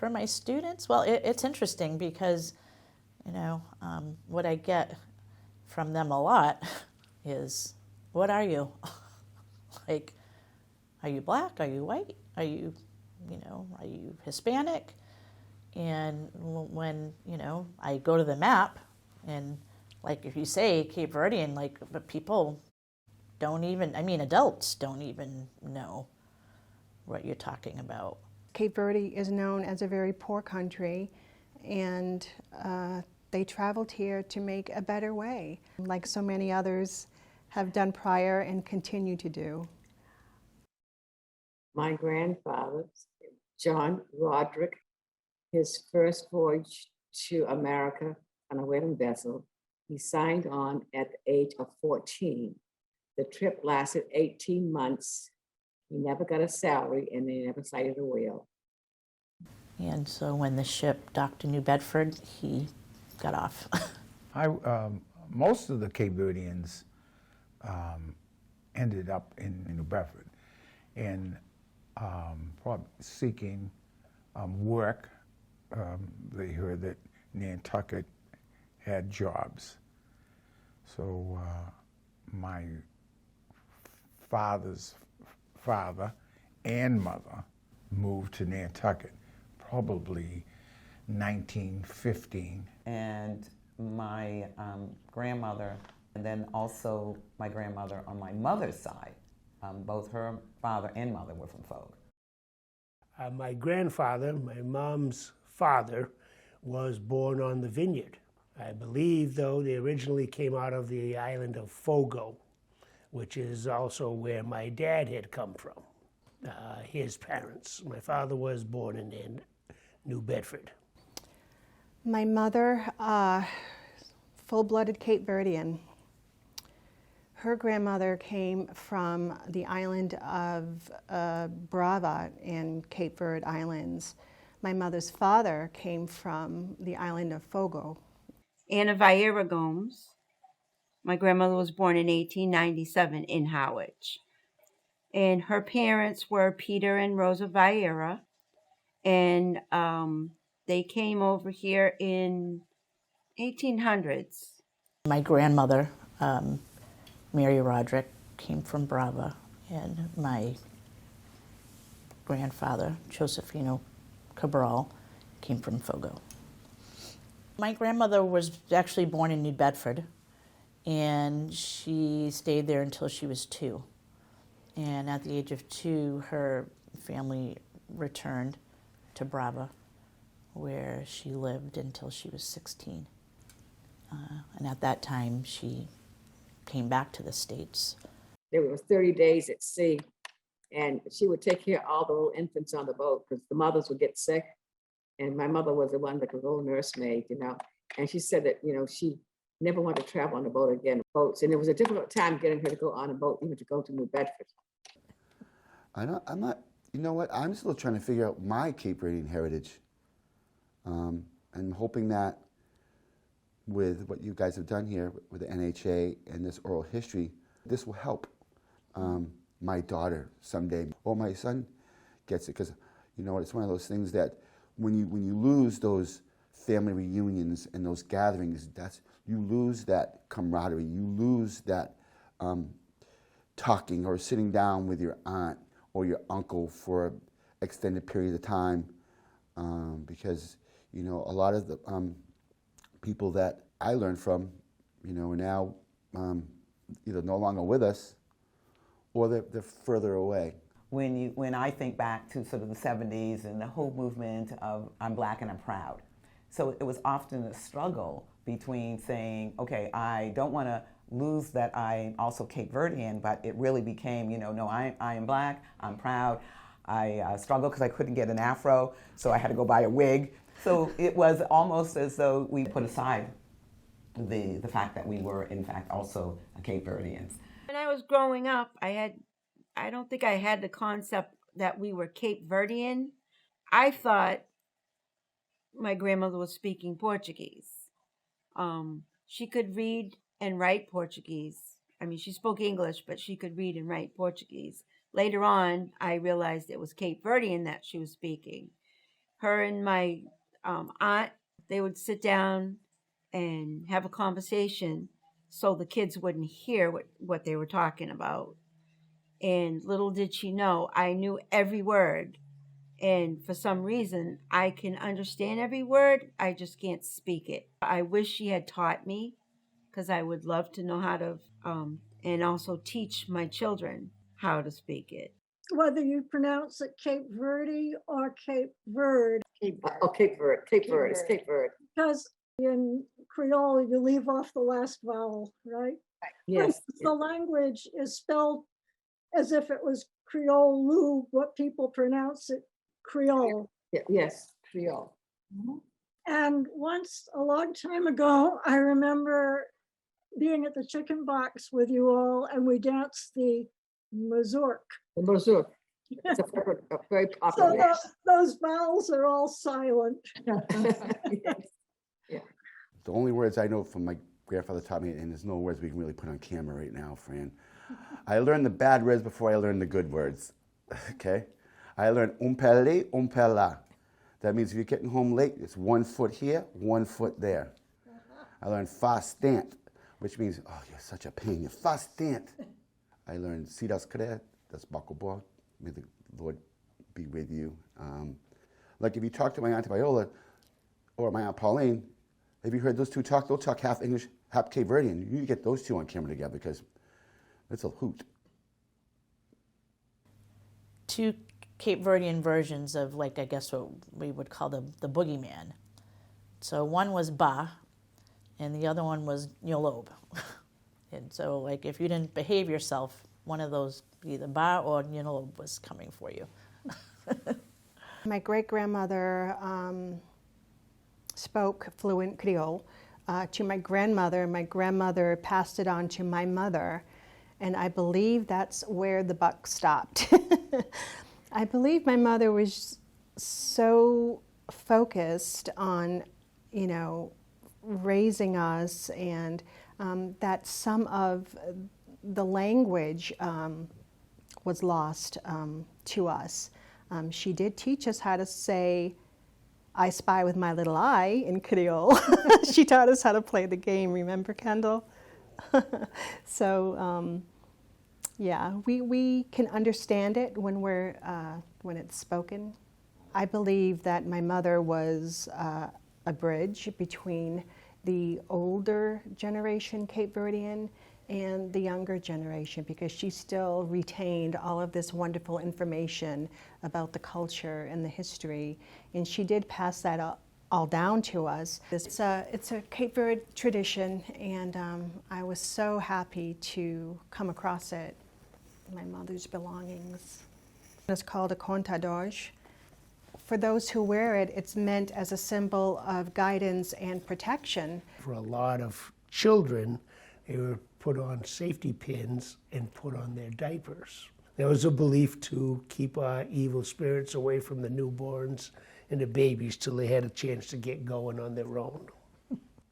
for my students? Well, it's interesting because, what I get from them a lot is, what are you? Like, are you black? Are you white? Are you Hispanic? And when, I go to the map and, like, if you say Cape Verdean, like, but people don't even, adults don't even know what you're talking about. Cape Verde is known as a very poor country, and they traveled here to make a better way, like so many others have done prior and continue to do. My grandfather, John Roderick, his first voyage to America on a whaling vessel, he signed on at the age of 14. The trip lasted 18 months. He never got a salary and they never sighted a whale. And so when the ship docked in New Bedford, he got off. Most of the Cape Verdeans ended up in New Bedford and probably seeking work. They heard that Nantucket had jobs. So my father's father and mother moved to Nantucket, probably 1915. And my grandmother, and then also my grandmother on my mother's side, both her father and mother were from Fogue. My grandfather, my mom's father, was born on the Vineyard. I believe, though, they originally came out of the island of Fogo, which is also where my dad had come from, his parents. My father was born in New Bedford. My mother, full-blooded Cape Verdean. Her grandmother came from the island of Brava in Cape Verde Islands. My mother's father came from the island of Fogo. Anna Vieira Gomes. My grandmother was born in 1897 in Howard. And her parents were Peter and Rosa Vieira. And they came over here in 1800s. My grandmother, Mary Roderick, came from Brava, and my grandfather, Josefino Cabral, came from Fogo. My grandmother was actually born in New Bedford, and she stayed there until she was 2. And at the age of 2, her family returned to Brava, where she lived until she was 16. And at that time, she came back to the States. There was 30 days at sea, and she would take care of all the little infants on the boat because the mothers would get sick. And my mother was the one that was a little nursemaid, and she said that, she never wanted to travel on a boat again, boats. And it was a difficult time getting her to go on a boat, even to go to New Bedford. I'm not, I'm still trying to figure out my Cape Verdean heritage. I'm hoping that with what you guys have done here with the NHA and this oral history, this will help my daughter someday, or my son gets it, because it's one of those things that when you lose those family reunions and those gatherings, you lose that camaraderie, you lose that talking or sitting down with your aunt or your uncle for an extended period of time, because a lot of the people that I learned from, are now either no longer with us or they're further away. When I think back to sort of the 70s and the whole movement of I'm black and I'm proud. So it was often a struggle between saying, okay, I don't want to lose that I'm also Cape Verdean, but it really became, no, I am black, I'm proud. I struggled because I couldn't get an afro, so I had to go buy a wig. So it was almost as though we put aside the fact that we were, in fact, also Cape Verdeans. When I was growing up, I don't think I had the concept that we were Cape Verdean. I thought my grandmother was speaking Portuguese. She could read and write Portuguese. She spoke English, but she could read and write Portuguese. Later on, I realized it was Cape Verdean that she was speaking. her and my aunt, they would sit down and have a conversation so the kids wouldn't hear what they were talking about. And little did she know, I knew every word. And for some reason, I can understand every word, I just can't speak it. I wish she had taught me, because I would love to know how to, and also teach my children how to speak it. Whether you pronounce it Cape Verde or Cape Verde, Oh, Cape Verde, Cape Verde, it's Cape Verde. because in Creole, you leave off the last vowel, right? Yes, The language is spelled as if it was Creole, what people pronounce it Creole. yes, Creole. And once, a long time ago, I remember being at the chicken box with you all, and we danced the mazurk. The Mazur. It's a very So popular. those vowels are all silent. Yes. The only words I know from my grandfather taught me, and there's no words we can really put on camera right now, Fran. I learned the bad words before I learned the good words, okay? I learned umpele, umpela. That means if you're getting home late, it's 1 foot here, 1 foot there. I learned fastant, which means, oh, you're such a pain, you're fastant. I learned si das cred, das bakobo, may the Lord be with you. Like if you talk to my Aunt Viola or my Aunt Pauline, have you heard those two talk? They'll talk half English, half Cape Verdean. You need to get those two on camera together because it's a hoot. Two Cape Verdean versions of, like, I guess what we would call the boogeyman. So one was Ba, and the other one was Nyolob. And so, like, if you didn't behave yourself, one of those, either Ba or Nyolob, was coming for you. My great-grandmother spoke fluent Creole to my grandmother. My grandmother passed it on to my mother, and I believe that's where the buck stopped. I believe my mother was so focused on, you know, raising us, and that some of the language was lost to us. She did teach us how to say, I spy with my little eye in Creole. She taught us how to play the game, remember, Kendall? So, yeah, we can understand it when when it's spoken. I believe that my mother was a bridge between the older generation Cape Verdean and the younger generation, because she still retained all of this wonderful information about the culture and the history, and she did pass that all down to us. It's a Cape Verde tradition, and I was so happy to come across it, my mother's belongings. It's called a contador. For those who wear it, it's meant as a symbol of guidance and protection. For a lot of children, they were put on safety pins and put on their diapers. There was a belief to keep evil spirits away from the newborns and the babies till they had a chance to get going on their own.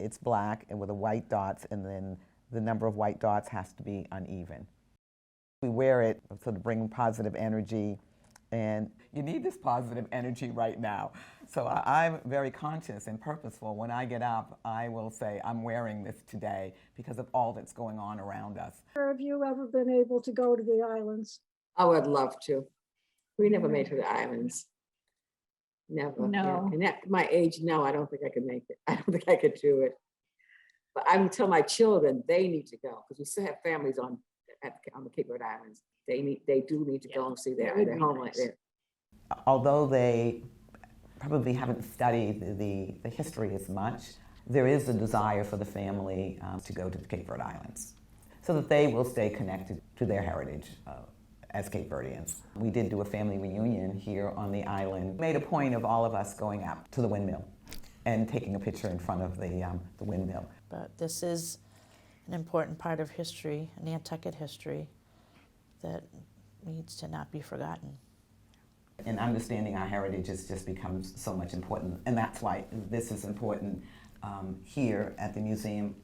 It's black and with the white dots, and then the number of white dots has to be uneven. We wear it to bring positive energy, and you need this positive energy right now. So I'm very conscious and purposeful. When I get up, I will say, I'm wearing this today because of all that's going on around us. Have you ever been able to go to the islands? I would love to. We never made it to the islands. Never. No. And at my age now, I don't think I could make it. I don't think I could do it. But I'm telling my children they need to go, because we still have families on the Cape Verde Islands. They do need to go and see their homeland there. Although they probably haven't studied the history as much, there is a desire for the family to go to the Cape Verde Islands so that they will stay connected to their heritage as Cape Verdeans. We did do a family reunion here on the island. Made a point of all of us going out to the windmill and taking a picture in front of the windmill. But this is an important part of history, Nantucket history, that needs to not be forgotten. And understanding our heritage has just become so much important, and that's why this is important here at the museum,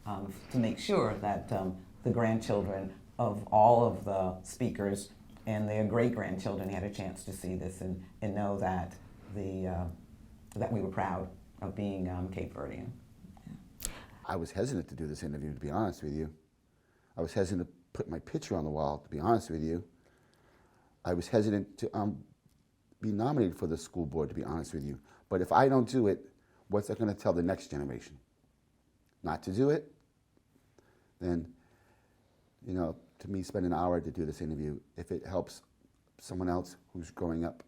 to make sure that the grandchildren of all of the speakers and their great-grandchildren had a chance to see this and know that that we were proud of being Cape Verdean. I was hesitant to do this interview, to be honest with you. I was hesitant to put my picture on the wall, to be honest with you. I was hesitant to be nominated for the school board, to be honest with you. But if I don't do it, what's that going to tell the next generation? Not to do it? Then, you know, to me, spend an hour to do this interview, if it helps someone else who's growing up,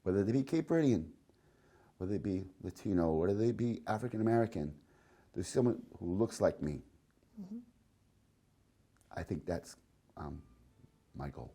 whether they be Cape Verdean, whether they be Latino, whether they be African American, there's someone who looks like me. Mm-hmm. I think that's my goal.